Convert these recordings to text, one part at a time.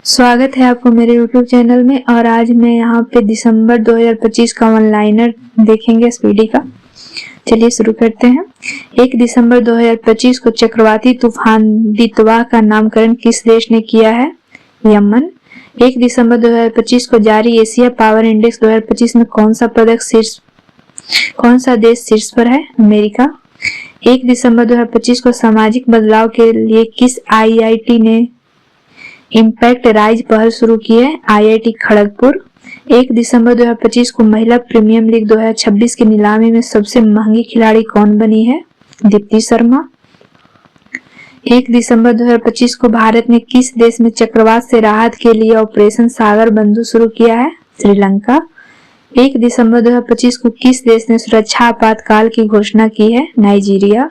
स्वागत है आपको मेरे YouTube चैनल में। और आज मैं यहाँ पे दिसंबर 2025 का वन लाइनर देखेंगे स्पीडी का। चलिए शुरू करते हैं। 1 दिसंबर 2025 को चक्रवाती तूफान दितवा का नामकरण किस देश ने किया है? यमन। 1 दिसंबर 2025 को जारी एशिया पावर इंडेक्स 2025 में कौन सा देश शीर्ष पर है? अमेरिका। 1 दिसंबर 2025 को सामाजिक बदलाव के लिए किस IIT ने इम्पैक्ट राइज पहल शुरू की है? IIT खड़गपुर। 1 दिसंबर 2025 को महिला प्रीमियर लीग 2026 की नीलामी में सबसे महंगी खिलाड़ी कौन बनी है? दीप्ति शर्मा। 1 दिसंबर 2025 को भारत ने किस देश में चक्रवात से राहत के लिए ऑपरेशन सागर बंधु शुरू किया है? श्रीलंका। 1 दिसंबर 2025 को किस देश ने सुरक्षा आपातकाल की घोषणा की है? नाइजीरिया।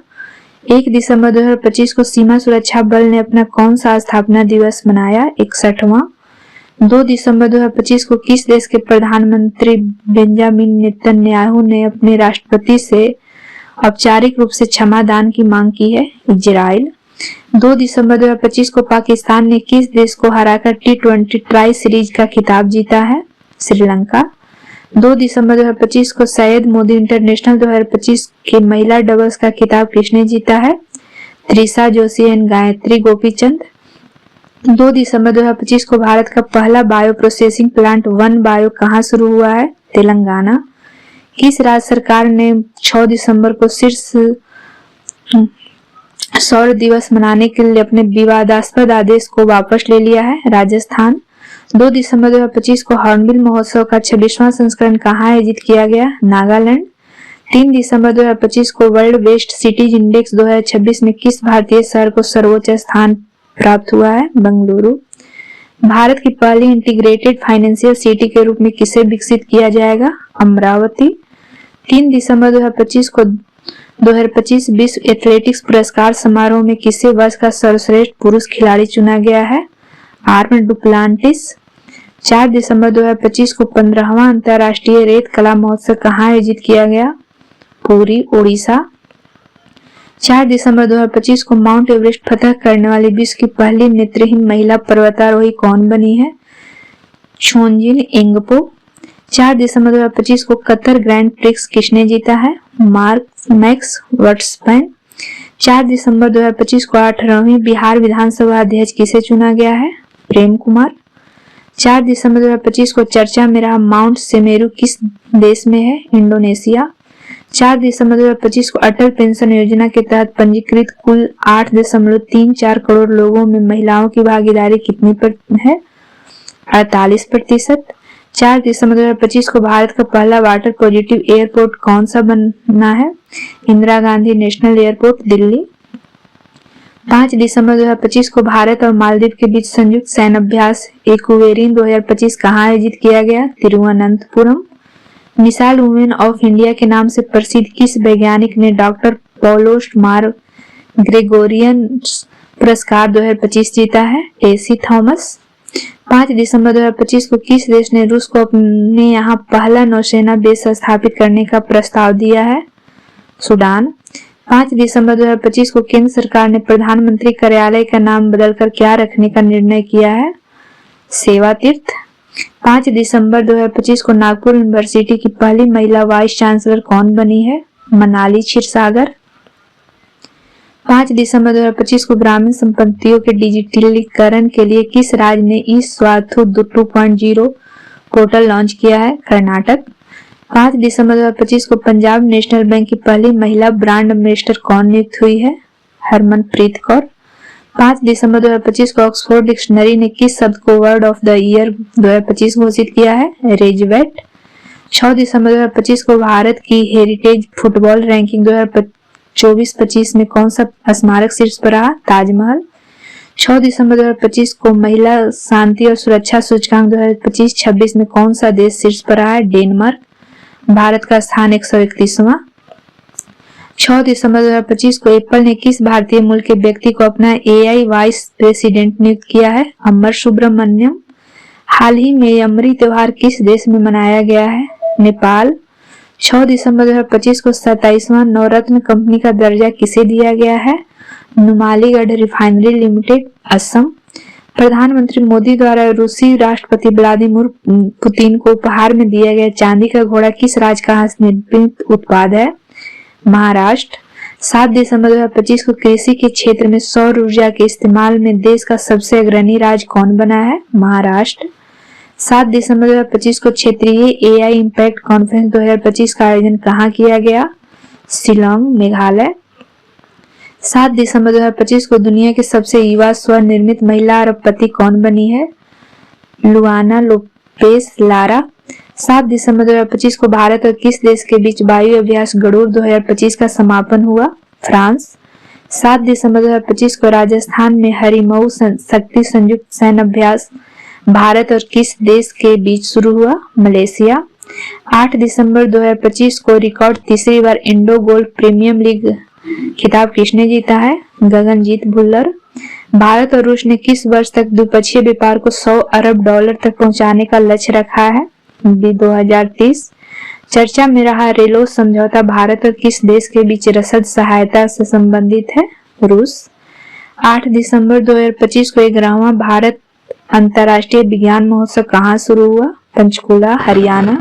1 दिसंबर 2025 को सीमा सुरक्षा बल ने अपना कौन सा स्थापना दिवस मनाया? 61वां। 2 दिसंबर 2025 को किस देश के प्रधानमंत्री बेंजामिन नेतन्याहू ने अपने राष्ट्रपति से औपचारिक रूप से क्षमा दान की मांग की है? इजराइल। 2 दिसंबर 2025 को पाकिस्तान ने किस देश को हराकर T20 ट्राई सीरीज का खिताब जीता है? श्रीलंका। 2 दिसंबर 2025 को सैयद मोदी इंटरनेशनल 2025 के महिला डबल्स का खिताब किसने जीता है? त्रिशा जोशी एंड गायत्री गोपीचंद। 2 दिसंबर 2025 को भारत का पहला bio processing plant one bio कहाँ शुरू हुआ है? तेलंगाना। किस राज्य सरकार ने 6 दिसंबर को शीर्ष सौर दिवस मनाने के लिए अपने विवादास्पद आदेश को वापस ले लिया है? राजस्थान। 2 दिसंबर 2025 को हॉर्नबिल महोत्सव का 26वां संस्करण कहाँ आयोजित किया गया? नागालैंड। 3 दिसंबर 2025 को वर्ल्ड बेस्ट सिटीज इंडेक्स 2026 में किस भारतीय शहर को सर्वोच्च स्थान प्राप्त हुआ है? बेंगलुरु। भारत की पहली इंटीग्रेटेड फाइनेंशियल सिटी के रूप में किसे विकसित किया जाएगा? अमरावती। 3 दिसंबर 2025 को 2025 विश्व एथलेटिक्स पुरस्कार समारोह में किसे वर्ष का सर्वश्रेष्ठ पुरुष खिलाड़ी चुना गया है? Arm Duplantis. 4 दिसंबर 2025 को 15वां अंतर्राष्ट्रीय रेत कला महोत्सव कहाँ आयोजित किया गया? पुरी, ओडिशा। 4 दिसंबर 2025 को माउंट एवरेस्ट फतह करने वाली विश्व की पहली नेत्रहीन महिला पर्वतारोही कौन बनी है? छोंजिन एंगपो। 4 दिसंबर 2025 को कतर ग्रैंड प्रिक्स किसने जीता है? Max Verstappen. 4 दिसंबर 2025 को 18वीं बिहार विधानसभा अध्यक्ष किसे चुना गया है? प्रेम कुमार। 4 दिसंबर 2025 को चर्चा में रहा माउंट सेमेरू किस देश में है? इंडोनेशिया। 4 दिसंबर 2025 को अटल पेंशन योजना के तहत पंजीकृत कुल 8.34 करोड़ लोगों में महिलाओं की भागीदारी कितनी है? 48%। 4 दिसंबर 2025 को भारत का पहला वाटर पॉजिटिव एयरपोर्ट कौन सा बना है? Indira Gandhi national airport, Delhi. 5 दिसंबर 2025 को भारत और मालदीव के बीच संयुक्त सैन्य अभ्यास इक्वेरिन 2025 कहाँ आयोजित किया गया? Thiruvananthapuram. Missile women of India के नाम से प्रसिद्ध किस वैज्ञानिक ने डॉक्टर पॉलोस मार ग्रेगोरियन पुरस्कार 2025 जीता है? टेसी थॉमस। 5 दिसंबर 2025 को किस देश ने रूस को अपने यहाँ पहला नौसेना बेस स्थापित करने का प्रस्ताव दिया है? सूडान। 5 दिसंबर 2025 को केंद्र सरकार ने प्रधानमंत्री कार्यालय का नाम बदलकर क्या रखने का निर्णय किया है? सेवा तीर्थ। 5 दिसंबर 2025 को नागपुर यूनिवर्सिटी की पहली महिला वाइस चांसलर कौन बनी है? मनाली क्षीरसागर। 5 दिसंबर 2025 को ग्रामीण संपत्तियों के डिजिटलीकरण के लिए किस राज्य ने ई-स्वाथु 2.0 पोर्टल लॉन्च किया है? कर्नाटक। 5 दिसंबर 2025 को पंजाब नेशनल बैंक की पहली महिला ब्रांड एम्बेसडर कौन नियुक्त हुई है? हरमनप्रीत कौर। 5 दिसंबर 2025 को ऑक्सफोर्ड डिक्शनरी ने किस शब्द को वर्ड ऑफ द ईयर 2025 घोषित किया है? रेजवेट। 6 दिसंबर 2025 को भारत की हेरिटेज फुटबॉल रैंकिंग 2024-25 में कौन सा स्मारक शीर्ष पर रहा? ताजमहल। 6 दिसंबर 2025 को महिला शांति और सुरक्षा सूचकांक 2025-26 में कौन सा देश शीर्ष पर रहा है? डेनमार्क। भारत का स्थान 131वां। 6 दिसंबर 2025 को एप्पल ने किस भारतीय मूल के व्यक्ति को अपना AI वाइस प्रेसिडेंट नियुक्त किया है? अमर सुब्रमण्यम। हाल ही में यमरी त्योहार किस देश में मनाया गया है? नेपाल। 6 दिसंबर 2025 को 27वां नवरत्न कंपनी का दर्जा किसे दिया गया है? Numaligarh refinery limited, Assam. प्रधानमंत्री मोदी द्वारा रूसी राष्ट्रपति व्लादिमीर पुतिन को उपहार में दिया गया चांदी का घोड़ा किस राज्य का हस्तनिर्मित उत्पाद है? महाराष्ट्र। 7 दिसंबर 2025 को कृषि के क्षेत्र में सौर ऊर्जा के इस्तेमाल में देश का सबसे अग्रणी राज्य कौन बना है? महाराष्ट्र। 7 दिसंबर 2025 को क्षेत्रीय एआई इम्पैक्ट कॉन्फ्रेंस 2025 का आयोजन कहाँ किया गया? शिलांग, मेघालय। 7 दिसंबर 2025 को दुनिया की सबसे युवा स्वनिर्मित महिला अरबपति कौन बनी है? लुआना लोपेस लारा। 7 दिसंबर 2025 को भारत और किस देश के बीच वायु अभ्यास गरुड़ 2025 का समापन हुआ? फ्रांस। 7 दिसंबर 2025 को राजस्थान में हरिमऊ शक्ति संयुक्त सैन्य अभ्यास भारत और किस देश के बीच शुरू हुआ? मलेशिया। 8 दिसंबर 2025 को रिकॉर्ड तीसरी बार इंडो गोल्ड प्रीमियम लीग खिताब किसने जीता है? गगनजीत भुल्लर। भारत और रूस ने किस वर्ष तक द्विपक्षीय व्यापार को 100 अरब डॉलर तक पहुंचाने का लक्ष्य रखा है? 2030। चर्चा में रहा रेलो समझौता भारत और किस देश के बीच रसद सहायता से संबंधित है? रूस। 8 दिसंबर 2025 को 11वां भारत अंतर्राष्ट्रीय विज्ञान महोत्सव कहाँ शुरू हुआ? Panchkula, Haryana.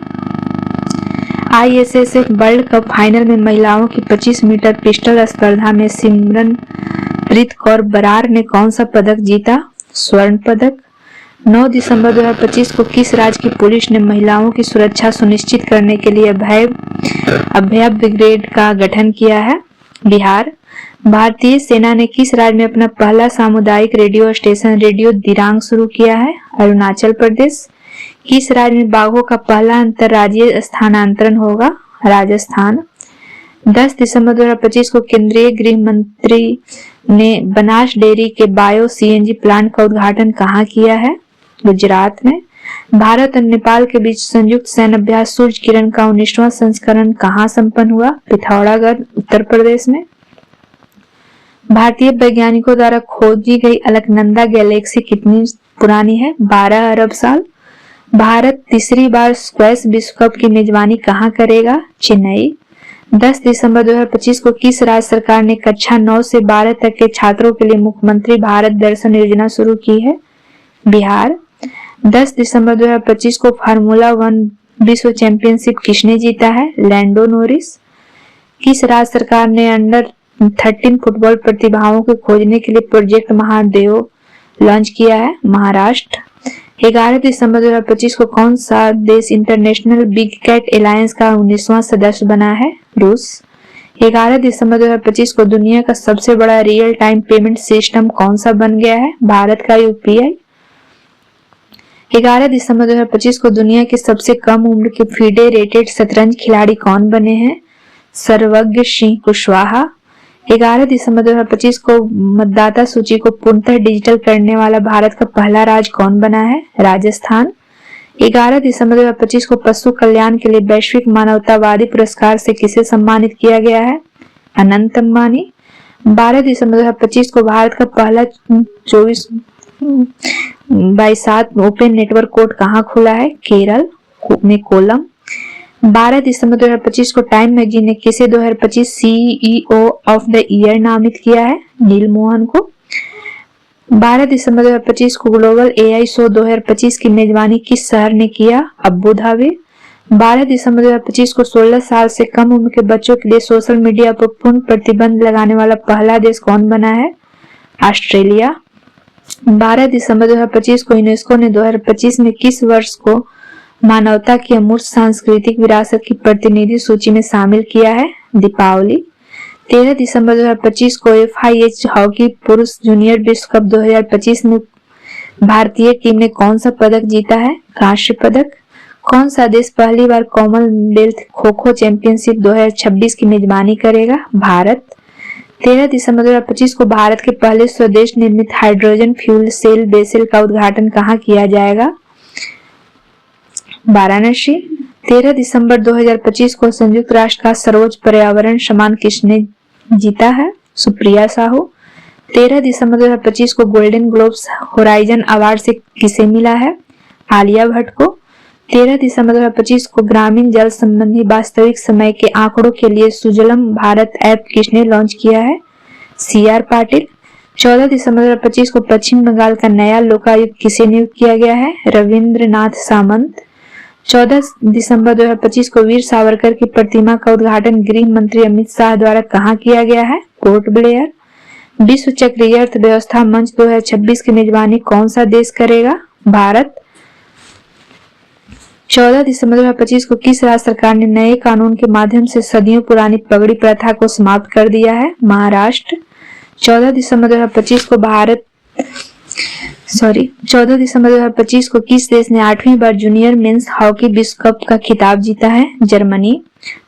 ISSF world cup final में महिलाओं की 25 मीटर पिस्टल स्पर्धा में सिमरनप्रीत कौर बरार ने कौन सा पदक जीता? स्वर्ण पदक। 9 दिसंबर 2025 को किस राज्य की पुलिस ने महिलाओं की सुरक्षा सुनिश्चित करने के लिए अभय ब्रिगेड का गठन किया है? बिहार। भारतीय सेना ने किस राज्य में अपना पहला सामुदायिक रेडियो स्टेशन रेडियो दिरांग शुरू किया है? अरुणाचल प्रदेश। किस राज्य में बाघों का पहला अंतर्राज्यीय स्थानांतरण होगा? राजस्थान। 10 दिसंबर 2025 को केंद्रीय गृह मंत्री ने बनास डेयरी के बायो CNG प्लांट का उद्घाटन कहाँ किया है? गुजरात में। भारत और नेपाल के बीच संयुक्त सैन्य अभ्यास सूर्य किरण का 19वां संस्करण कहाँ संपन्न हुआ? पिथौरागढ़, उत्तर प्रदेश में। भारतीय वैज्ञानिकों द्वारा खोजी गई अलकनंदा गैलेक्सी कितनी पुरानी है? 12 अरब साल। भारत तीसरी बार स्क्वैश विश्व कप की मेजबानी कहाँ करेगा? चेन्नई। 10 दिसंबर 2025 को किस राज्य सरकार ने कक्षा 9 से 12 तक के छात्रों के लिए मुख्यमंत्री भारत दर्शन योजना शुरू की है? बिहार। 10 दिसंबर 2025 को फार्मूला 1 विश्व चैंपियनशिप किसने जीता है? Lando Norris. किस राज्य सरकार ने अंडर 13 फुटबॉल प्रतिभाओं को खोजने के लिए प्रोजेक्ट महादेव लॉन्च किया है? महाराष्ट्र। 11 दिसंबर 2025 को कौन सा देश इंटरनेशनल बिग कैट एलायंस का 19वां सदस्य बना है? रूस। 11 दिसंबर 2025 को दुनिया का सबसे बड़ा रियल टाइम पेमेंट सिस्टम कौन सा बन गया है? भारत का UPI। 11 दिसंबर 2025 को दुनिया के सबसे कम उम्र के FIDE रेटेड शतरंज खिलाड़ी कौन बने हैं? सर्वज्ञ सिंह कुशवाहा। 11 दिसंबर 2025 को मतदाता सूची को पूर्णतः डिजिटल करने वाला भारत का पहला राज्य कौन बना है? राजस्थान। 11 दिसंबर 2025 को पशु कल्याण के लिए वैश्विक मानवतावादी पुरस्कार से किसे सम्मानित किया गया है? अनंत अंबानी। 12 दिसंबर 2025 को भारत का पहला 24/7 ओपन नेटवर्क कोर्ट कहाँ खुला है? केरल में कोलम। 12 दिसंबर 2025 को टाइम मैगजीन ने किसे 2025 CEO ऑफ द ईयर नामित किया है? नील मोहन को। 12 दिसंबर 2025 को ग्लोबल AI शो 2025 की मेजबानी किस शहर ने किया? Abu Dhabi. 12 दिसंबर 2025 को 16 साल से कम उम्र के बच्चों के लिए सोशल मीडिया पर पूर्ण प्रतिबंध लगाने वाला पहला देश कौन बना है? ऑस्ट्रेलिया। 12 दिसंबर 2025 को यूनेस्को ने 2025 में किस वर्ष को मानवता की अमूर्त सांस्कृतिक विरासत की प्रतिनिधि सूची में शामिल किया है? दीपावली। 13 दिसंबर 2025 को FIH हॉकी पुरुष जूनियर विश्व कप 2025 में भारतीय टीम ने कौन सा पदक जीता है? कांस्य पदक। कौन सा देश पहली बार कॉमनवेल्थ खो खो चैंपियनशिप 2026 की मेजबानी करेगा? भारत। 13 दिसंबर 2025 को भारत के पहले स्वदेश निर्मित हाइड्रोजन फ्यूल सेल बेसिल का उद्घाटन कहाँ किया जाएगा? वाराणसी। 13 दिसंबर 2025 को संयुक्त राष्ट्र का सर्वोच्च पर्यावरण सम्मान किसने जीता है? सुप्रिया साहू। 13 दिसंबर 2025 को गोल्डन ग्लोब्स होराइजन अवार्ड से किसे मिला है? आलिया भट्ट को। 13 दिसंबर 2025 को ग्रामीण जल संबंधी वास्तविक समय के आंकड़ों के लिए सुजलम भारत ऐप किसने लॉन्च किया है? CR पाटिल। 14 दिसंबर 2025 को पश्चिम बंगाल का नया लोकायुक्त किसे नियुक्त किया गया है? रविंद्रनाथ सामंत। 14 दिसंबर 2025 को वीर सावरकर की प्रतिमा का उद्घाटन गृह मंत्री अमित शाह द्वारा कहाँ किया गया है? Port Blair. विश्व चक्रीय अर्थव्यवस्था मंच 2026 की मेजबानी कौन सा देश करेगा? भारत। 14 दिसंबर 2025 को किस राज्य सरकार ने नए कानून के माध्यम से सदियों पुरानी पगड़ी प्रथा को समाप्त कर दिया है? महाराष्ट्र। 14 दिसंबर 2025 को 14 दिसंबर 2025 को किस देश ने 8वीं बार जूनियर मेंस हॉकी विश्व कप का खिताब जीता है? जर्मनी।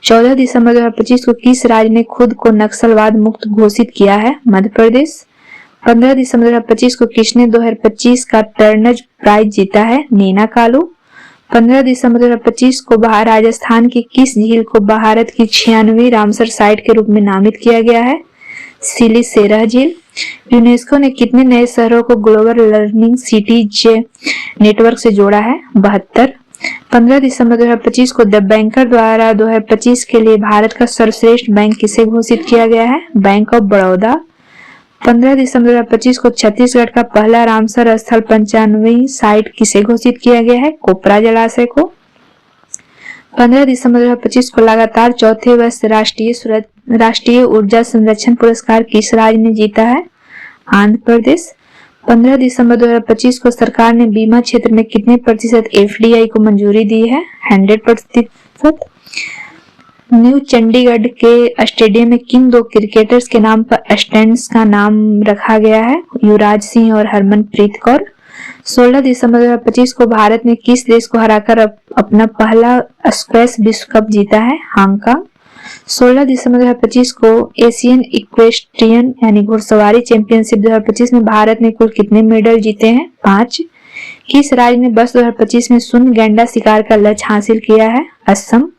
14 दिसंबर 2025 को किस राज्य ने खुद को नक्सलवाद मुक्त घोषित किया है? मध्य प्रदेश। 15 दिसंबर 2025 को किसने 2025 का टर्नर प्राइज जीता है? नीना कालू। 15 दिसंबर 2025 को राजस्थान की किस झील को भारत की 96वीं रामसर साइट के रूप में नामित किया गया है? सिलिसेरा झील। यूनेस्को ने कितने नए शहरों को ग्लोबल लर्निंग सिटीज नेटवर्क से जोड़ा है? 72। 15 दिसंबर 2025 को द बैंकर द्वारा 2025 के लिए भारत का सर्वश्रेष्ठ बैंक किसे घोषित किया गया है? Bank of Baroda. 15 दिसंबर 2025 को छत्तीसगढ़ का पहला रामसर स्थल 95वीं साइट किसे घोषित किया गया है? कोपरा जलाशय को। 15 दिसंबर 2025 को लगातार चौथे वर्ष राष्ट्रीय ऊर्जा संरक्षण पुरस्कार किस राज्य ने जीता है? आंध्र प्रदेश। 15 दिसंबर 2025 को सरकार ने बीमा क्षेत्र में कितने प्रतिशत एफडीआई को मंजूरी दी है? 100%। न्यू चंडीगढ़ के स्टेडियम में किन दो क्रिकेटर्स के नाम पर स्टैंड्स का नाम रखा गया है? युवराज सिंह और हरमनप्रीत कौर। 16 दिसंबर 2025 को भारत ने किस देश को हराकर अपना पहला स्क्वैश विश्व कप जीता है? हांगकांग। 16 दिसंबर 2025 को एशियन इक्वेस्ट्रियन यानी घुड़सवारी चैंपियनशिप 2025 में भारत ने कुल कितने मेडल जीते हैं? 5। किस राज्य ने वर्ष 2025 में शून्य गैंडा शिकार का लक्ष्य हासिल किया है? असम।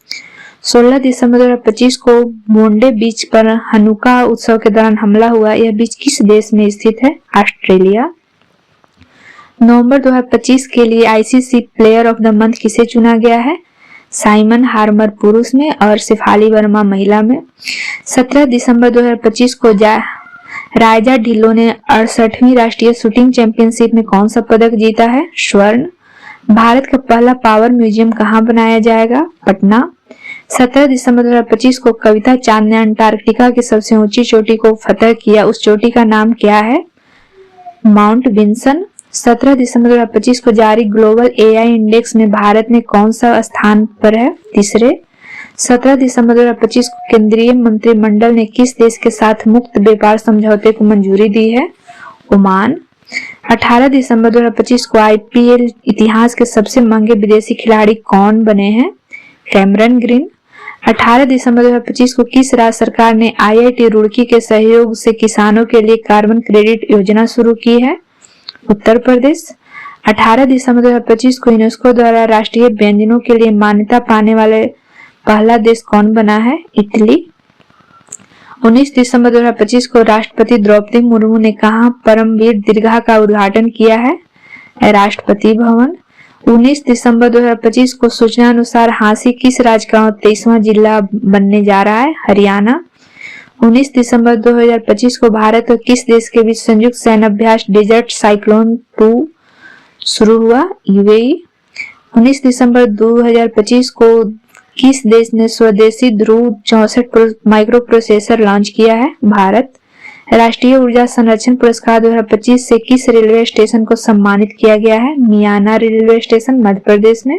16 दिसंबर 2025 को मोंडे बीच पर हनुका उत्सव के दौरान हमला हुआ। यह बीच किस देश में स्थित है? ऑस्ट्रेलिया। नवंबर 2025 के लिए ICC player of the month किसे चुना गया है? साइमन हार्मर पुरुष में और शेफाली वर्मा महिला में। 17 दिसंबर 2025 को रायजा ढिल्लो ने 68वीं राष्ट्रीय शूटिंग चैंपियनशिप में कौन सा पदक जीता है? स्वर्ण। भारत का पहला पावर म्यूजियम कहाँ बनाया जाएगा? पटना। 17 दिसंबर 2025 को कविता चांद ने अंटार्कटिका की सबसे ऊंची चोटी को फतह किया। उस चोटी का नाम क्या है? Mount Vinson. 17 दिसंबर 2025 को जारी ग्लोबल एआई इंडेक्स में भारत ने कौन सा स्थान पर है? तीसरे। 17 दिसंबर 2025 को केंद्रीय मंत्रिमंडल ने किस देश के साथ मुक्त व्यापार समझौते को मंजूरी दी है? ओमान। 18 दिसंबर 2025 को आईपीएल इतिहास के सबसे महंगे विदेशी खिलाड़ी कौन बने हैं? Cameron green. 18 दिसंबर 2025 को किस राज्य सरकार ने आईआईटी रुड़की के सहयोग से किसानों के लिए कार्बन क्रेडिट योजना शुरू की है? उत्तर प्रदेश। 18 दिसंबर 2025 को यूनेस्को द्वारा राष्ट्रीय व्यंजनों के लिए मान्यता पाने वाले पहला देश कौन बना है? इटली। 19 दिसंबर 2025 को राष्ट्रपति द्रौपदी मुर्मू ने कहां परमवीर दीर्घा का उद्घाटन किया है? राष्ट्रपति भवन। 19 दिसंबर 2025 को सूचना अनुसार हांसी किस राज्य का 23वां जिला बनने जा रहा है? हरियाणा। 19 दिसंबर 2025 को भारत और किस देश के बीच संयुक्त सैन्य अभ्यास डेजर्ट साइक्लोन 2 शुरू हुआ? यूएई। 19 दिसंबर 2025 को किस देश ने स्वदेशी ध्रुव 64 माइक्रो प्रोसेसर लॉन्च किया है? भारत। राष्ट्रीय ऊर्जा संरक्षण पुरस्कार 2025 से किस रेलवे स्टेशन को सम्मानित किया गया है? मियाना रेलवे स्टेशन, मध्य प्रदेश में।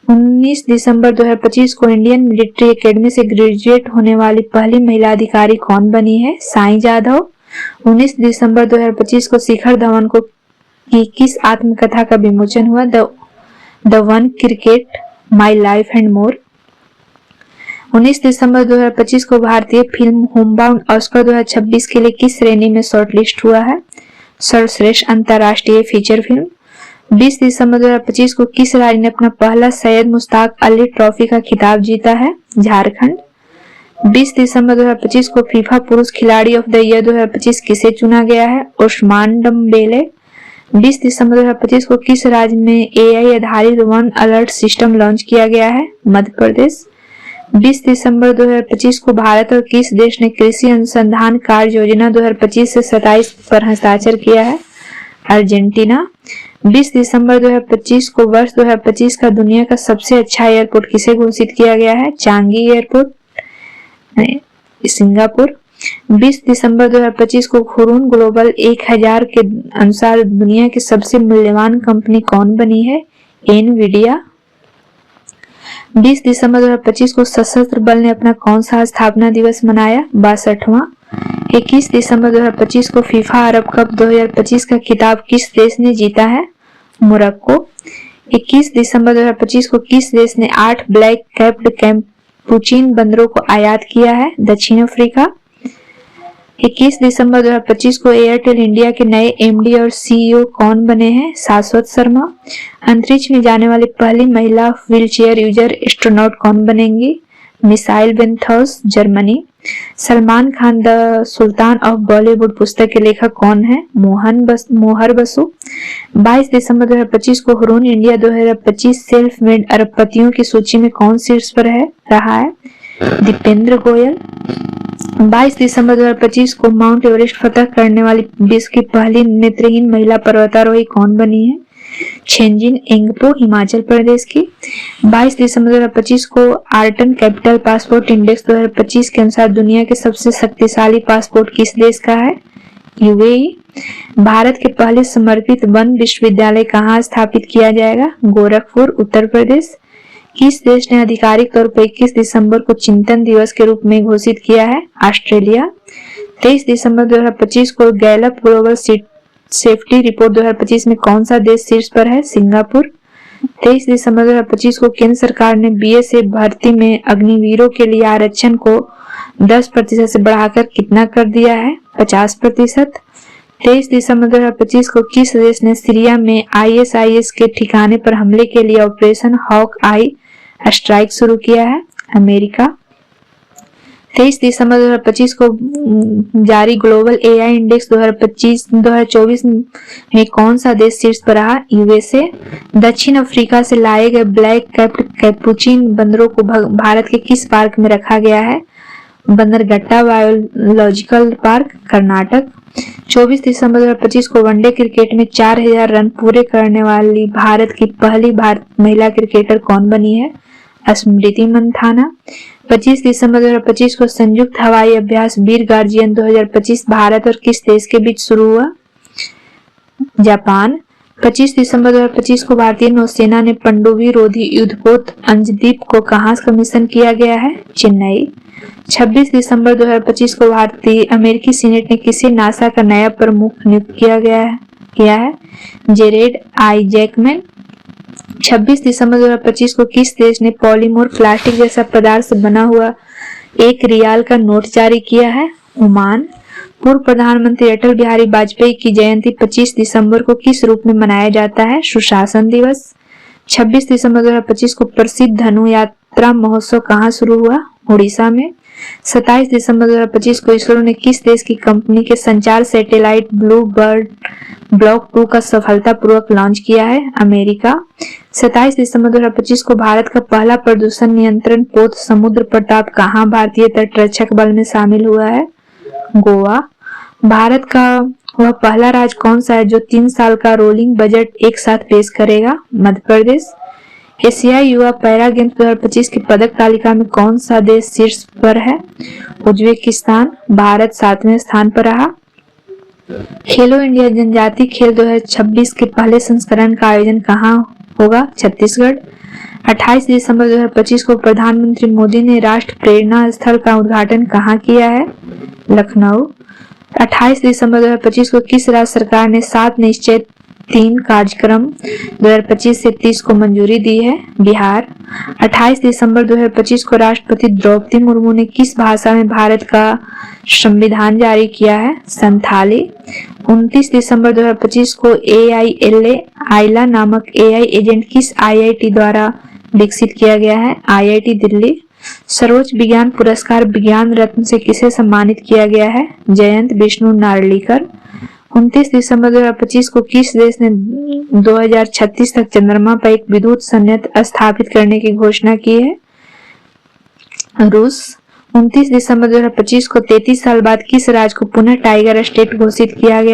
19 दिसंबर 2025 को इंडियन मिलिट्री एकेडमी से ग्रेजुएट होने वाली पहली महिला अधिकारी कौन बनी है? साई जाधव। 19 दिसंबर 2025 को शिखर धवन को की किस आत्मकथा का विमोचन हुआ? The one cricket my life and more. 19 दिसंबर 2025 को भारतीय फिल्म होमबाउंड ऑस्कर 2026 के लिए किस श्रेणी में शॉर्टलिस्ट हुआ है? सर्वश्रेष्ठ अंतर्राष्ट्रीय फीचर फिल्म। 20 दिसंबर 2025 को किस राज्य ने अपना पहला सैयद मुश्ताक अली ट्रॉफी का खिताब जीता है? झारखंड। 20 दिसंबर 2025 को फीफा पुरुष खिलाड़ी ऑफ द ईयर 2025 किसे चुना गया है? ओस्मान डम्बेले। 20 दिसंबर 2025 को किस राज्य में एआई आधारित वन अलर्ट सिस्टम लॉन्च किया गया है? मध्य प्रदेश। 20 दिसंबर 2025 को भारत और किस देश ने कृषि अनुसंधान कार्य योजना 2025 से 27 पर हस्ताक्षर किया है? अर्जेंटीना। 20 दिसंबर 2025 को वर्ष 2025 का दुनिया का सबसे अच्छा एयरपोर्ट किसे घोषित किया गया है? Changi airport, Singapore. 20 दिसंबर 2025 को हुरून ग्लोबल 1000 के अनुसार दुनिया की सबसे मूल्यवान कंपनी कौन बनी है? एनवीडिया। 20 दिसंबर 2025 को सशस्त्र बल ने अपना कौन सा स्थापना दिवस मनाया? 62वां। 21 दिसंबर 2025 को फीफा अरब कप 2025 का खिताब किस देश ने जीता है? मोरक्को। 21 दिसंबर 2025 को किस देश ने 8 ब्लैक कैप्ड कैपुचिन बंदरों को आयात किया है? दक्षिण अफ्रीका। 21 दिसंबर 2025 को एयरटेल इंडिया के नए एमडी और सीईओ कौन बने हैं? शाश्वत शर्मा। अंतरिक्ष में जाने वाली पहली महिला व्हीलचेयर यूजर एस्ट्रोनॉट कौन बनेंगी? मिसाइल वेंथर्स, Germany. Salman Khan the sultan of Bollywood पुस्तक के लेखक कौन है? मोहर बसु। 22 दिसंबर 2025 को हुरून इंडिया 2025 सेल्फ मेड अरबपतियों की सूची में कौन शीर्ष पर रहा है? दीपेंद्र गोयल। 22 दिसंबर 2025 को माउंट एवरेस्ट फतह करने वाली विश्व की पहली नेत्रहीन महिला पर्वतारोही कौन बनी है? छेंजिन एंगपो, हिमाचल प्रदेश की। 22 दिसंबर 2025 को आर्टन कैपिटल पासपोर्ट इंडेक्स 2025 के अनुसार दुनिया के सबसे शक्तिशाली पासपोर्ट किस देश का है? यूएई। भारत के पहले समर्पित वन विश्वविद्यालय कहाँ स्थापित किया जाएगा? गोरखपुर, उत्तर प्रदेश। किस देश ने आधिकारिक तौर पर 21 दिसंबर को चिंतन दिवस के रूप में घोषित किया है? ऑस्ट्रेलिया। 23 दिसंबर 2025 को गैलप ग्लोबल सेफ्टी रिपोर्ट 2025 में कौन सा देश शीर्ष पर है? सिंगापुर। 23 दिसंबर 2025 को केंद्र सरकार ने बीएसएफ भर्ती में अग्निवीरों के लिए आरक्षण को 10% से बढ़ाकर कितना कर दिया है? 50%। 23 दिसंबर 2025 को किस देश ने सीरिया में आईएसआईएस के ठिकाने पर हमले के लिए ऑपरेशन हॉक आई स्ट्राइक शुरू किया है? अमेरिका। 23 दिसंबर 2025 को जारी ग्लोबल एआई इंडेक्स 2024 में कौन सा देश शीर्ष पर रहा? यूएसए। दक्षिण अफ्रीका से लाए गए ब्लैक कैप्ड कैपुचिन बंदरों को भारत के किस पार्क में रखा गया है? बंदरघट्टा बायोलॉजिकल पार्क, कर्नाटक। 24 दिसंबर 2025 को वनडे क्रिकेट में 4000 रन पूरे करने वाली भारत की पहली महिला क्रिकेटर कौन बनी है? स्मृति मंथाना। 25 दिसंबर 2025 को संयुक्त हवाई अभ्यास वीर गार्जियन 2025 भारत और किस देश के बीच शुरू हुआ? जापान। 25 दिसंबर 2025 को भारतीय नौसेना ने पनडुब्बी रोधी युद्धपोत अंजदीप को कहां कमीशन किया गया है? चेन्नई। 26 दिसंबर 2025 को भारतीय अमेरिकी सीनेट ने किसे नासा का नया प्रमुख नियुक्त किया है? जेरेड आई जैकमैन। 26 दिसंबर 2025 को किस देश ने पॉलीमर प्लास्टिक जैसा पदार्थ से बना हुआ 1 रियाल का नोट जारी किया है? ओमान। पूर्व प्रधानमंत्री अटल बिहारी वाजपेयी की जयंती 25 दिसंबर को किस रूप में मनाया जाता है? सुशासन दिवस। 26 दिसंबर 2025 को प्रसिद्ध धनु यात्रा महोत्सव कहाँ शुरू हुआ? उड़ीसा में। 27 दिसंबर 2025 को इसरो ने किस देश की कंपनी के संचार सैटेलाइट ब्लू बर्ड ब्लॉक 2 का सफलतापूर्वक लॉन्च किया है? अमेरिका। 27 दिसंबर 2025 को भारत का पहला प्रदूषण नियंत्रण पोत समुद्र प्रताप कहाँ भारतीय तटरक्षक बल में शामिल हुआ है? गोवा। भारत का वह पहला राज्य कौन सा है जो 3 साल का रोलिंग बजट एक साथ पेश करेगा? मध्य प्रदेश। एशियाई युवा पैरा गेम्स 2025 की पदक तालिका में कौन सा देश शीर्ष पर है? उज्बेकिस्तान। भारत 7वें स्थान पर रहा। खेलो इंडिया जनजातीय खेल 2026 के पहले संस्करण का आयोजन कहाँ होगा? छत्तीसगढ़। 28 दिसंबर 2025 को प्रधानमंत्री मोदी ने राष्ट्र प्रेरणा स्थल का उद्घाटन कहाँ किया है? लखनऊ। 28 दिसंबर 2025 को किस राज्य सरकार ने 7 निश्चय 3 कार्यक्रम 2025 से 30 को मंजूरी दी है? बिहार। 28 दिसंबर 2025 को राष्ट्रपति द्रौपदी मुर्मू ने किस भाषा में भारत का संविधान जारी किया है? संथाली। 29 दिसंबर 2025 को AILA आइला नामक AI एजेंट किस IIT द्वारा विकसित किया गया है? IIT दिल्ली। सर्वोच्च विज्ञान पुरस्कार विज्ञान रत्न से किसे सम्मानित किया गया है? जयंत विष्णु नार्लिकर। 29 दिसंबर 2025 को किस देश ने 2036 तक चंद्रमा पर एक विद्युत संयंत्र स्थापित करने की घोषणा की है? रूस। 29 दिसंबर 2025 को 33 साल बाद किस राज्य को पुनः टाइगर स्टेट घोषित किया गया?